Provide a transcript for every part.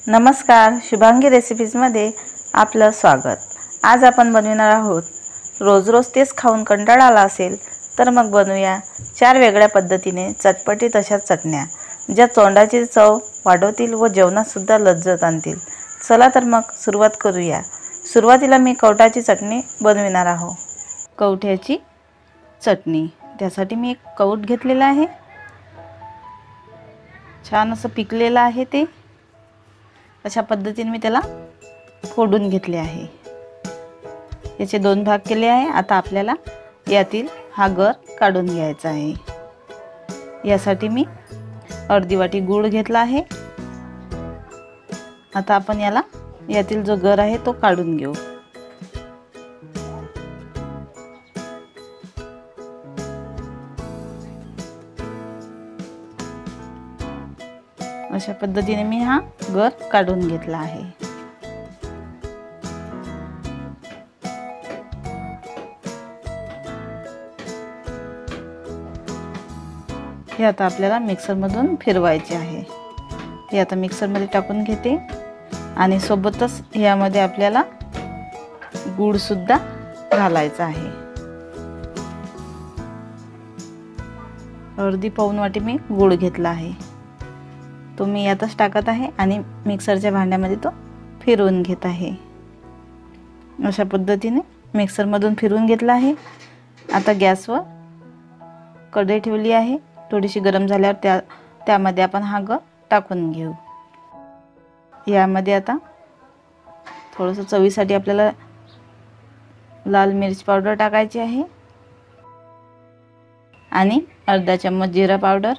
नमस्कार, शुभांगी रेसिपीजमध्ये आपलं स्वागत। आज आपण बनवणार आहोत, रोज रोज तेच खाऊन कंटाळा आला असेल तर मग बनवूया 4 वेगळ्या पद्धतीने चटपटीत अशा चटण्या, ज्या तोंडाची चव वाढवतील व जेवणात सुद्धा लज्जत आणतील। चला तर मग सुरुवात करूया। सुरुवातीला मी कवठाची चटणी बनवणार आहोत। कवठ्याची चटणी, त्यासाठी मी एक कवठ घेतलेला आहे, छान असं पिकलेलं आहे ते। अशा पद्धतीने मी त्याला फोडून घेतले आहे। याचे 2 भाग केले आहे। आता आपल्याला यातील हा गर काढून घ्यायचा आहे। यासाठी मी अर्धी वाटी गूळ घेतला आहे। आता आपण यातील जो गर आहे तो काढून घेऊ। अशा पद्धतीने मी हा गर काढून घेतला आहे। हे आता आपल्याला मिक्सर मधून फिरवायचे आहे। हे आता मिक्सर मध्ये टाकून घेते आणि सोबतच यामध्ये आपल्याला गूळ सुद्धा घालायचा आहे। अर्धी पाऊण वाटी मी गूळ घेतला आहे, तो मी यातच टाकत आहे आणि मिक्सरच्या भांड्यामध्ये तो फिरवून घेत आहे। अशा पद्धतीने मिक्सर मधून फिरवून घेतला आहे। आता गॅसवर कढई ठेवली आहे, थोडीशी गरम झाल्यावर त्यामध्ये आपण हा गर टाकून घेऊ। यामध्ये आता थोडंसं चवीसाठी आपल्याला लाल मिरची पावडर टाकायची आहे आणि अर्धा चम्मच जिरा पावडर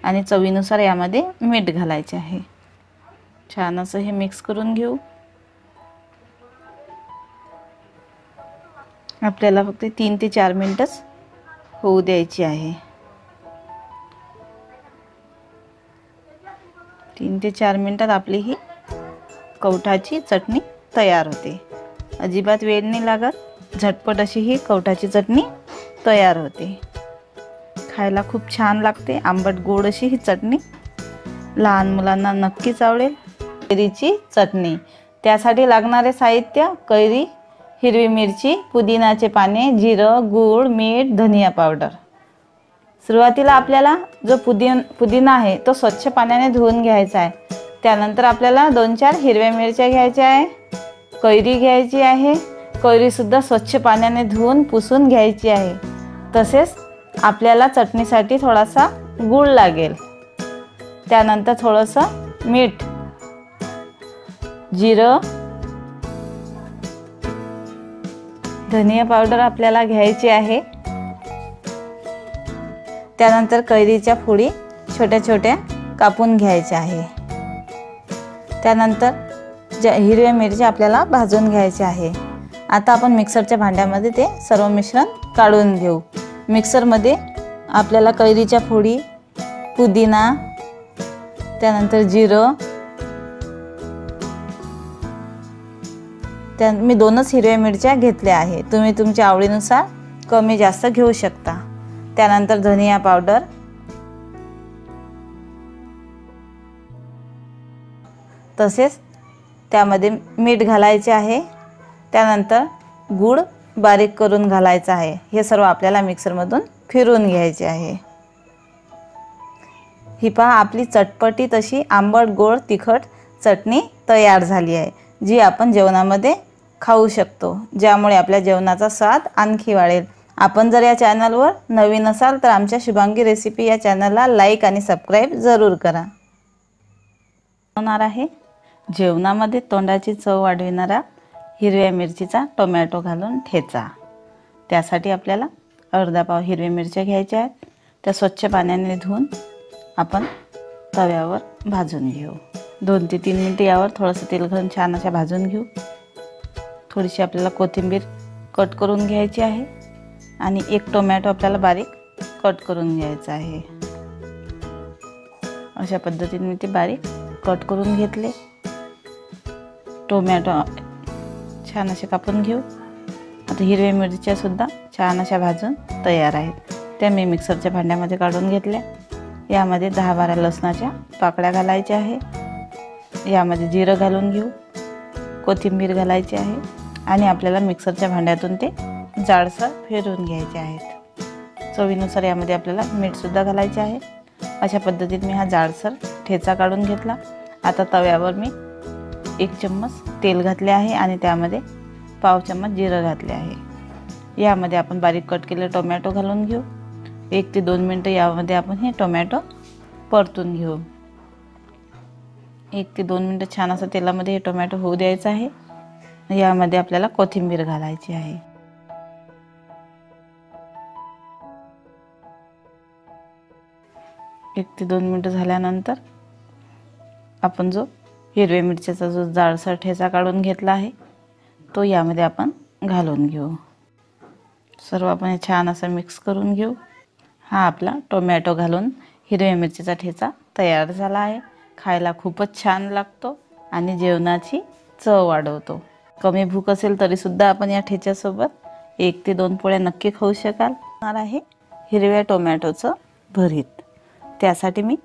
आणि चवीनुसार यामध्ये मीठ घालायचे आहे। छान असं हे मिक्स करून घेऊ। आपल्याला फक्त 3 ते 4 मिनिटच होऊ द्यायची आहे। 3 ते 4 मिनिटात आपली ही कवठाची चटणी तयार होते। अजिबात वेळ नाही लागत, झटपट अशी ही कवठाची चटणी तयार होते। खायला खूप छान लागते, आंबट गोड अशी ही चटणी लहान मुलांना नक्कीच आवडेल। कैरीची चटणी, त्यासाठी लागणारे साहित्य: कैरी, हिरवी मिरची, पुदिनाचे पाने, जिरं, गूळ, मीठ, धनिया पावडर। सुरुवातीला आपल्याला जो पुदिना आहे तो स्वच्छ पाण्याने धुवून घ्यायचा आहे। त्यानंतर आपल्याला 2-4 हिरव्या मिरच्या घ्यायच्या आहे, कैरी घ्यायची आहे, कैरी सुद्धा स्वच्छ पाण्याने धुवून पुसून घ्यायची आहे। तसेच आपल्याला चटणीसाठी थोडासा गूळ लागेल, त्यानंतर थोडंसं मीठ, जिरं, धनिया पावडर आपल्याला घ्यायची आहे। त्यानंतर कैरीच्या फोडी छोट्या छोट्या कापून घ्यायच्या आहे। त्यानंतर हिरव्या मिरच्या आपल्याला भाजून घ्यायच्या आहे। आता आपण मिक्सरच्या भांड्यामध्ये ते सर्व मिश्रण काढून घेऊ। मिक्सरमध्ये आपल्याला कैरीच्या फोडी, पुदिना, त्यानंतर जिरं, मी 2च हिरव्या मिरच्या घेतल्या आहे, तुम्ही तुमच्या आवडीनुसार कमी जास्त घेऊ शकता। त्यानंतर धनिया पावडर, तसेच त्यामध्ये मीठ घालायचे आहे। त्यानंतर गूळ बारीक करून घालायचा आहे। हे सर्व आपल्याला मिक्सरमधून फिरवून घ्यायचे आहे। ही पहा, आपली चटपटीत अशी आंबट गोड तिखट चटणी तयार झाली आहे, जी आपण जेवणामध्ये खाऊ शकतो, ज्यामुळे आपल्या जेवणाचा स्वाद आणखी वाढेल। आपण जर या चॅनलवर नवीन असाल तर आमच्या शुभांगी रेसिपी या चॅनलला लाईक आणि सबस्क्राईब जरूर करा। होणार आहे जेवणामध्ये तोंडाची चव वाढविणारा हिरव्या मिरचीचा टोमॅटो घालून ठेचा। त्यासाठी आपल्याला अर्धा पाव हिरव्या मिरच्या घ्यायच्या आहेत, त्या स्वच्छ पाण्याने धुवून आपण तव्यावर भाजून घेऊ। 2 ते 3 मिनिटे यावर थोडंसं तेल घालून छान अशा भाजून घेऊ। थोडीशी आपल्याला कोथिंबीर कट करून घ्यायची आहे आणि 1 टोमॅटो आपल्याला बारीक कट करून घ्यायचा आहे। अशा पद्धतीने मी ते बारीक कट करून घेतले। टोमॅटो छान असे कापून घेऊ। आता हिरव्या मिरच्या सुद्धा छान अशा भाजून तयार आहेत, त्या मी मिक्सरच्या भांड्यामध्ये काढून घेतल्या। यामध्ये 10-12 लसणाच्या पाकळ्या घालायच्या आहे। यामध्ये जिरं घालून घेऊ, कोथिंबीर घालायची आहे आणि आपल्याला मिक्सरच्या भांड्यातून ते जाडसर फिरवून घ्यायचे आहेत। चवीनुसार यामध्ये आपल्याला मीठसुद्धा घालायचे आहे। अशा पद्धतीने मी हा जाडसर ठेचा काढून घेतला। आता तव्यावर मी 1 चम्मच तेल घातले आहे आणि त्यामध्ये पाव चम्मच जिरं घातले आहे। यामध्ये आपण बारीक कट केलेले टोमॅटो घालून घेऊ। 1 ते 2 मिनिटं यामध्ये आपण हे टोमॅटो परतून घेऊ। 1 ते 2 मिनिटं छान असं तेलामध्ये हे टोमॅटो होऊ द्यायचं आहे। यामध्ये आपल्याला कोथिंबीर घालायची आहे। 1 ते 2 मिनिटं झाल्यानंतर आपण जो हिरव्या मिरच्याचा जो जाडसर ठेचा काढून घेतला आहे तो यामध्ये आपण घालून घेऊ। सर्व आपण हे छान असं मिक्स करून घेऊ। हा आपला टोमॅटो घालून हिरव्या मिरचीचा ठेचा तयार झाला आहे। खायला खूपच छान लागतो आणि जेवणाची चव वाढवतो। कमी भूक असेल तरी सुद्धा आपण या ठेच्यासोबत 1 ते 2 पोळ्या नक्की खाऊ शकाल। आहे हिरव्या टोमॅटोचं भरीत। त्यासाठी मी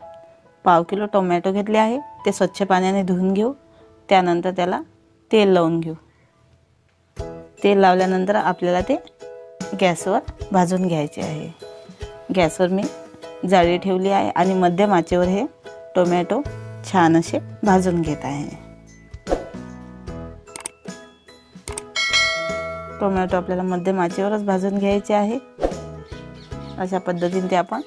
पाव किलो टोमॅटो घेतले आहे। ते स्वच्छ पाण्याने धुवून घेऊ। त्यानंतर त्याला तेल लावून घेऊ। तेल लावल्यानंतर आपल्याला ते गॅसवर भाजून घ्यायचे आहे। गॅसवर मी जाळी ठेवली आहे आणि मध्यम आचेवर हे टोमॅटो छान असे भाजून घेत आहे। टोमॅटो आपल्याला मध्यम आचेवरच भाजून घ्यायचे आहे। अशा पद्धतीने ते आपण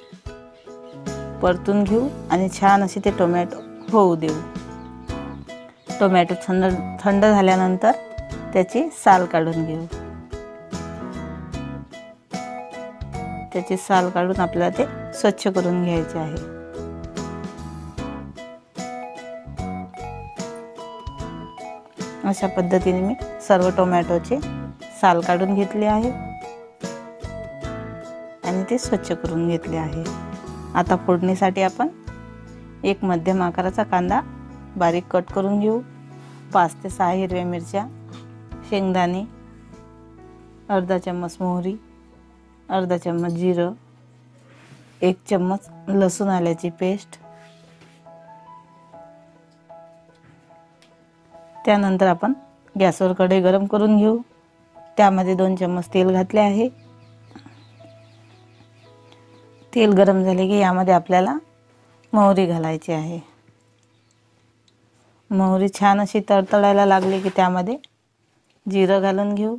परतून घेऊ आणि छान असे ते टोमॅटो होऊ देऊ। टोमॅटो थंड झाल्यानंतर त्याची साल काढून घेऊ। त्याची साल काढून आपल्याला ते स्वच्छ करून घ्यायचे आहे। अशा पद्धतीने मी सर्व टोमॅटोचे साल काढून घेतले आहे आणि ते स्वच्छ करून घेतले आहे। आता फोडणीसाठी आपण 1 मध्यम आकाराचा कांदा बारीक कट करून घेऊ। 5 ते 6 हिरव्या मिरच्या, शेंगदाणे, अर्धा चम्मच मोहरी, अर्धा चम्मच जिरं, 1 चम्मच लसूण आल्याची पेस्ट। त्यानंतर आपण गॅसवर कढई गरम करून घेऊ। त्यामध्ये 2 चम्मच तेल घातले आहे। तेल गरम झाले की यामध्ये आपल्याला मोहरी घालायची आहे। मोहरी छान अशी तडतडायला लागली की त्यामध्ये जिरं घालून घेऊ।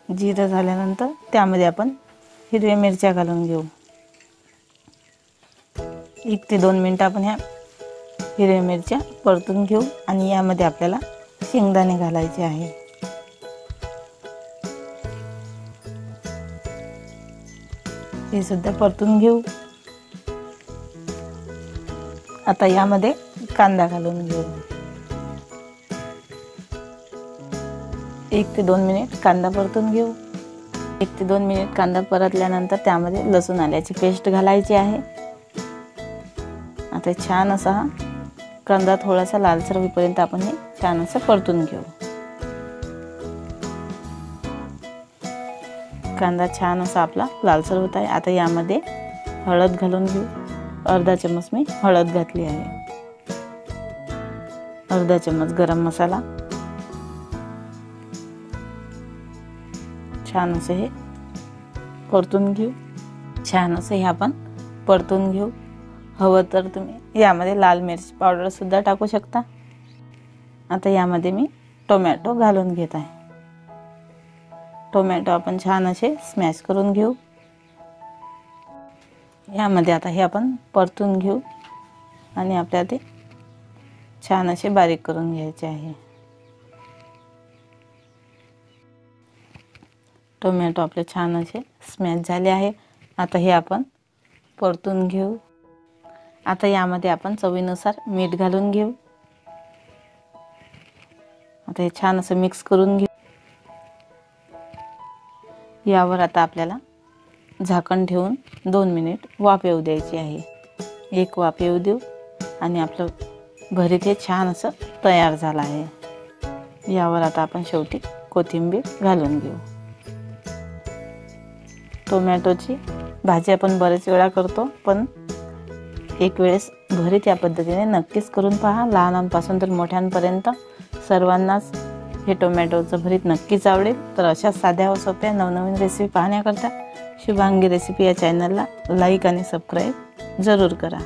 जिरं झाल्यानंतर त्यामध्ये आपण हिरव्या मिरच्या घालून घेऊ। 1 ते 2 मिनिटं आपण ह्या हिरव्या मिरच्या परतून घेऊ आणि यामध्ये आपल्याला शेंगदाणे घालायचे आहे। हे सुद्धा परतून घेऊ। आता यामध्ये कांदा घालून घेऊ। 1 ते 2 मिनिट कांदा परतून घेऊ। 1 ते 2 मिनिट कांदा परतल्यानंतर त्यामध्ये लसूण आल्याची पेस्ट घालायची आहे। आता छान असा हा कांदा थोडासा लालसर होईपर्यंत आपण हे छान असं परतून घेऊ। कांदा छान असा आपला लालसर होत आहे। आता यामध्ये हळद घालून घेऊ। अर्धा चम्मच मी हळद घातली आहे। अर्धा चम्मच गरम मसाला। छान असे हे परतून घेऊ। छान असे हे आपण परतून घेऊ। हवं तर तुम्ही यामध्ये लाल मिरची पावडर सुद्धा टाकू शकता। आता यामध्ये मी टोमॅटो घालून घेत आहे। टोमॅटो आपण छान असे स्मॅश करून घेऊ। यामध्ये आता हे आपण परतून घेऊ आणि आपल्याला ते छान असे बारीक करून घ्यायचे आहे। टोमॅटो आपले छान असे स्मॅश झाले आहे। आता हे आपण परतून घेऊ। आता यामध्ये आपण चवीनुसार मीठ घालून घेऊ। आता हे छान असं मिक्स करून घेऊ। यावर आता आपल्याला झाकण ठेवून 2 मिनिट वाफ येऊ द्यायची आहे। 1 वाफ येऊ देऊ आणि आपलं भरीत हे छान असं तयार झालं आहे। यावर आता आपण शेवटी कोथिंबीर घालून घेऊ। टोमॅटोची भाजी आपण बरेच वेळा करतो, पण एक वेळेस भरीत या पद्धतीने नक्कीच करून पहा. लहानांपासून तर मोठ्यांपर्यंत सर्वांनाच हे टोमॅटोचं भरीत नक्कीच आवडेल. तर अशा साध्या व सोप्या नवनवीन रेसिपी पाहण्याकरता शुभांगी रेसिपी या चॅनलला लाईक आणि सबस्क्राईब जरूर करा.